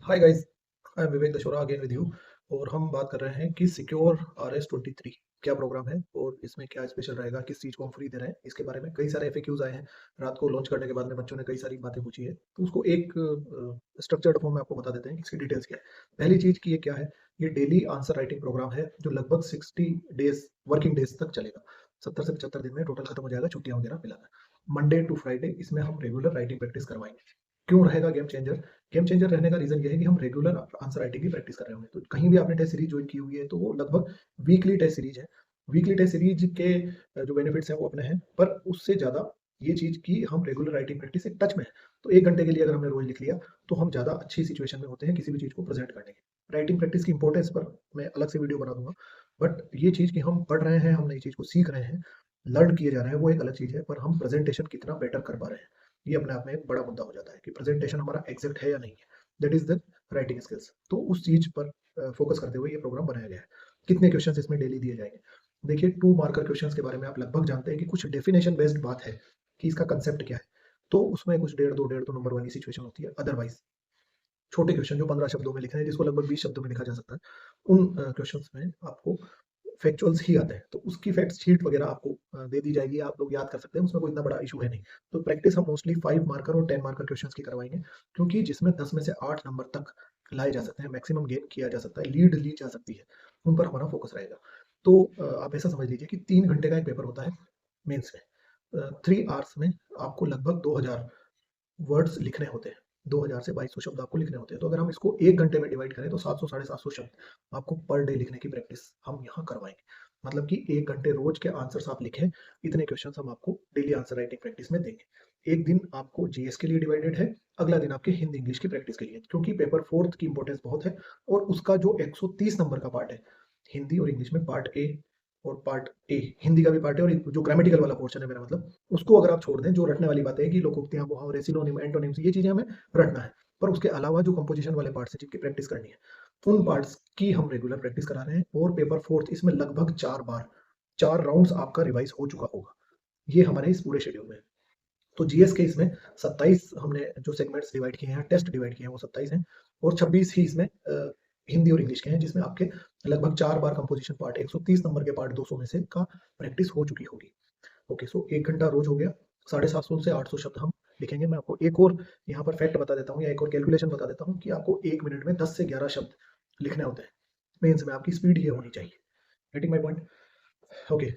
Hi guys, I am Vivek Dashora again with you. और हम बात कर रहे हैं कि सिक्योर RS-23 क्या प्रोग्राम है और इसमें क्या स्पेशल रहेगा, किस चीज़ को हम फ्री दे रहे हैं। इसके बारे में कई सारे एफएक्यूज आए हैं। रात को लॉन्च करने के बाद में बच्चों ने कई सारी बातें पूछी है, तो उसको एक स्ट्रक्चर्ड फॉर्म में आपको बता देते हैं कि इसकी डिटेल्स क्या है। पहली चीज़ कि ये क्या है। ये डेली आंसर राइटिंग प्रोग्राम है जो लगभग 60 डेज वर्किंग डेज तक चलेगा। 70 से 75 दिन में टोटल खत्म हो जाएगा, छुट्टियां वगैरह मिलाकर। मंडे टू फ्राइडे इसमें हम रेगुलर राइटिंग प्रैक्टिस करवाएंगे। क्यों रहेगा गेम चेंजर? गेम चेंजर रहने का रीजन ये है कि हम रेगुलर आंसर राइटिंग की प्रैक्टिस कर रहे होंगे। तो कहीं भी आपने टेस्ट सीरीज ज्वाइन की हुई है तो वो लगभग वीकली टेस्ट सीरीज है। वीकली टेस्ट सीरीज के जो बेनिफिट्स हैं वो अपने हैं, पर उससे ज़्यादा ये चीज़ कि हम रेगुलर राइटिंग प्रैक्टिस एक टच में है। तो 1 घंटे के लिए अगर हमने रोज लिख लिया तो हम ज़्यादा अच्छी सिचुएशन में होते हैं किसी भी चीज़ को प्रेजेंट करने की। राइटिंग प्रैक्टिस की इंपॉर्टेंस पर मैं अलग से वीडियो बना दूंगा। बट ये चीज़ कि हम पढ़ रहे हैं, हम नई चीज़ को सीख रहे हैं, लर्न किए जा रहे हैं, वो एक अलग चीज़ है। पर हम प्रेजेंटेशन कितना बेटर कर पा रहे हैं, ये अपने आप में एक बड़ा मुद्दा हो जाता है कि प्रेजेंटेशन हमारा एग्जैक्ट है या नहीं है। That is the writing skills. तो उस चीज पर फोकस करते हुए ये प्रोग्राम बनाया गया है। कितने क्वेश्चंस इसमें डेली दिए जाएंगे? देखिए, 2 मार्कर क्वेश्चंस के बारे में आप लगभग जानते हैं कि कुछ डेफिनेशन बेस्ड बात है कि इसका कंसेप्ट क्या है। तो उसमें कुछ डेढ़ दो नंबर वाली सिचुएशन होती है। अदरवाइज छोटे क्वेश्चन जो 15 शब्दों में लिखने हैं, जिसको लगभग 20 शब्दों में लिखा जा सकता है, उन क्वेश्चंस में आपको फैक्चुअल्स ही आते हैं। तो उसकी फैक्ट शीट वगैरह आपको दे दी जाएगी, आप लोग याद कर सकते हैं, उसमें कोई इतना बड़ा इशू है नहीं। तो प्रैक्टिस हम मोस्टली 5 मार्कर और 10 मार्कर क्वेश्चंस की करवाएंगे, क्योंकि जिसमें 10 में से 8 नंबर तक लाए जा सकते हैं, मैक्सिमम गेन किया जा सकता है, लीड ली जा सकती है। उन पर हमारा फोकस रहेगा। तो आप ऐसा समझ लीजिए कि 3 घंटे का एक पेपर होता है मेंस में। 3 आवर्स में आपको लगभग 2000 वर्ड्स लिखने होते हैं। 2000 से 2200 शब्द आपको लिखने होते हैं। तो अगर हम इसको 1 घंटे में डिवाइड करें तो 700 साढ़े 700 शब्द आपको पर डे लिखने की प्रैक्टिस हम यहाँ करवाएंगे। मतलब कि 1 घंटे रोज के आंसर्स आप लिखें, इतने क्वेश्चंस हम आपको डेली आंसर राइटिंग प्रैक्टिस में देंगे। एक दिन आपको जीएस के लिए डिवाइडेड है, अगला दिन आपके हिंदी इंग्लिश की प्रैक्टिस के लिए, क्योंकि पेपर फोर्थ की इंपॉर्टेंस बहुत है। और उसका जो 130 नंबर का पार्ट है हिंदी और इंग्लिश में, पार्ट ए और पार्ट ए, हिंदी का भी पार्ट है, और जो ग्रामेटिकल वाला पोर्शन है मेरा मतलब, उसको अगर आप छोड़ दें, जो रटने वाली बातें हैं कि लोकोक्तियां, मुहावरे, सिनोनिम, एंटोनिम्स, ये चीजें हमें रटना है। पर उसके अलावा जो कंपोजिशन वाले पार्ट्स हैं जिनकी प्रैक्टिस करनी है, उन पार्ट्स की हम रेगुलर प्रैक्टिस करा रहे हैं। और पेपर फोर्थ इसमें लगभग 4 बार, 4 राउंड्स आपका रिवाइज हो चुका होगा। ये हमारे इस पूरे शेड्यूल में है। तो जीएस के इसमें 27 हमने जो सेगमेंट्स डिवाइड किए हैं, टेस्ट डिवाइड किए हैं, वो 27 हैं। और 26 ही इसमें हिंदी और इंग्लिश के हैं, जिसमें आपके लगभग 4 बार कंपोजिशन पार्ट, 130 नंबर के पार्ट 200 में से का प्रैक्टिस हो चुकी होगी। ओके, सो 1 घंटा रोज हो गया। 750 से 800 शब्द हम लिखेंगे। मैं आपको एक और यहाँ पर फैक्ट बता देता हूँ, या एक और कैलकुलेशन बता देता हूँ कि आपको 1 मिनट में 10 से 11 शब्द लिखने होते हैं। मेंस में आपकी स्पीड ये होनी चाहिए। Getting my point? ओके।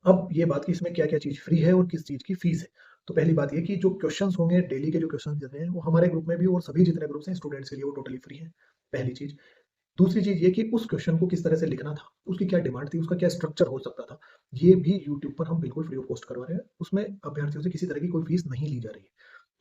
अब ये बात कि इसमें क्या क्या चीज़ फ्री है और किस चीज़ की फीस है। तो पहली बात ये कि जो क्वेश्चंस होंगे डेली के, जो क्वेश्चंस देते हैं, वो हमारे ग्रुप में भी और सभी जितने ग्रुप्स हैं स्टूडेंट्स के लिए वो टोटली फ्री है। पहली चीज़। दूसरी चीज़ ये कि उस क्वेश्चन को किस तरह से लिखना था, उसकी क्या डिमांड थी, उसका क्या स्ट्रक्चर हो सकता था, ये भी यूट्यूब पर हम बिल्कुल फ्री ऑफ कॉस्ट करवा रहे हैं। उसमें अभ्यर्थियों से किसी तरह की कोई फीस नहीं ली जा रही है।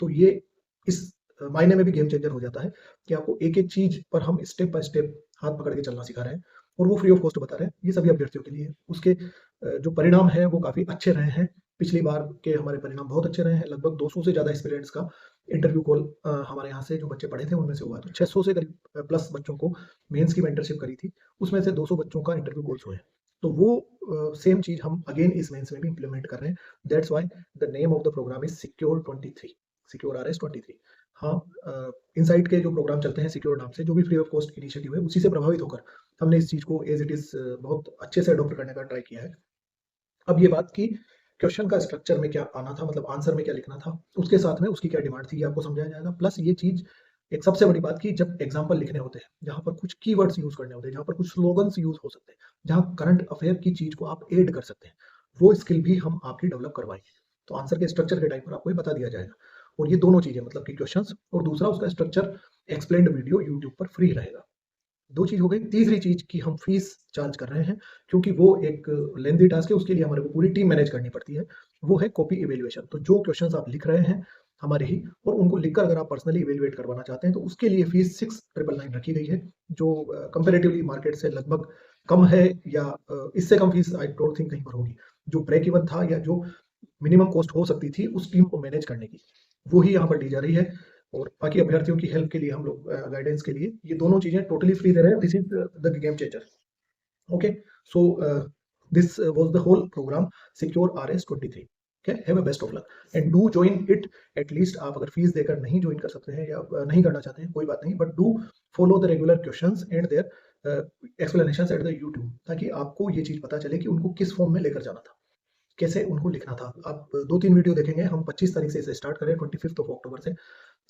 तो ये इस मायने में भी गेम चेंजर हो जाता है कि आपको एक एक चीज पर हम स्टेप बाय स्टेप हाथ पकड़ के चलना सिखा रहे हैं, और वो फ्री ऑफ कॉस्ट बता रहे हैं। ये सभी अभ्यर्थियों के लिए। उसके जो परिणाम हैं वो काफी अच्छे रहे हैं। पिछली बार के हमारे परिणाम बहुत अच्छे रहे हैं। लगभग 200 से ज्यादा एक्सपीरियंस का इंटरव्यू कॉल हमारे यहाँ से जो बच्चे पढ़े थे उनमें से हुआ। तो 600 से करीब प्लस बच्चों को मेंस की मेंटरशिप करी थी, उसमें से 200 बच्चों का इंटरव्यू कॉल्स हुए हैं। तो वो सेम चीज हम अगेन इस मेंस में भी इंप्लीमेंट कर रहे हैं। That's why the name of the programme is secure 23, secure RS-23। हाँ, इनसाइट के जो प्रोग्राम चलते हैं सिक्योर नाम से, जो भी फ्री ऑफ कॉस्ट इनिशिएटिव है, उसी से प्रभावित होकर हमने इस चीज को एज इट इज बहुत अच्छे से अडॉप्ट करने का ट्राई किया है। अब ये बात कि क्वेश्चन का स्ट्रक्चर में क्या आना था, मतलब आंसर में क्या लिखना था, उसके साथ में उसकी क्या डिमांड थी, ये आपको समझाया जाएगा। प्लस ये चीज, एक सबसे बड़ी बात, कि जब एग्जाम्पल लिखने होते हैं, जहां पर कुछ कीवर्ड्स यूज करने होते हैं, जहां पर कुछ स्लोगन्स यूज हो सकते हैं, जहां करंट अफेयर की चीज को आप ऐड कर सकते हैं, वो स्किल भी हम आपकी डेवलप करवाएंगे। तो आंसर के स्ट्रक्चर के टाइम पर आपको ये बता दिया जाएगा। और ये दोनों चीजें, मतलब कि क्वेश्चंस और दूसरा उसका स्ट्रक्चर, एक्सप्लेन्ड वीडियो यूट्यूब पर फ्री रहेगा। दो चीज हो गई। तीसरी चीज की हम फीस चार्ज कर रहे हैं, क्योंकि वो एक लेंथी टास्क है, उसके लिए हमारे को पूरी टीम मैनेज करनी पड़ती है। वो है कॉपी इवेल्युएशन। तो जो क्वेश्चंस आप लिख रहे हैं हमारे ही, और उनको लिखकर अगर आप पर्सनली इवेल्युएट करवाना चाहते हैं, तो उसके लिए फीस 6,999 रखी गई है, जो कंपेरेटिवली मार्केट से लगभग कम है, या इससे कम फीस आई डोंट थिंक कहीं पर होगी। जो ब्रेक इवन था, या जो मिनिमम कॉस्ट हो सकती थी उस टीम को मैनेज करने की, वो ही यहाँ पर दी जा रही है। और बाकी अभ्यर्थियों की हेल्प के लिए हम लोग गाइडेंस के लिए ये दोनों चीजें टोटली फ्री दे रहे हैं। This is the game changer. Okay, so this was the whole programme secure RS-23। Okay, have a best of luck and do join it. At least आप अगर फीस देकर नहीं ज्वाइन कर सकते हैं या नहीं करना चाहते हैं, कोई बात नहीं, but do follow the regular questions and their explanations at the YouTube, ताकि आपको ये चीज़ पता चले कि उनको किस फॉर्म में लेकर जाना था, कैसे उनको लिखना था। आप 2-3 वीडियो देखेंगे, हम 25 तारीख से इसे स्टार्ट करें, 25th ऑफ अक्टूबर से।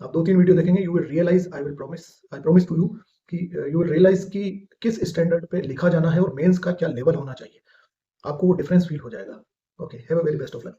आप 2-3 वीडियो देखेंगे, you will realise, I promise to you कि यू विल रियलाइज कि किस स्टैंडर्ड पे लिखा जाना है और मेंस का क्या लेवल होना चाहिए। आपको वो डिफरेंस फील हो जाएगा। Okay, have a very best of luck.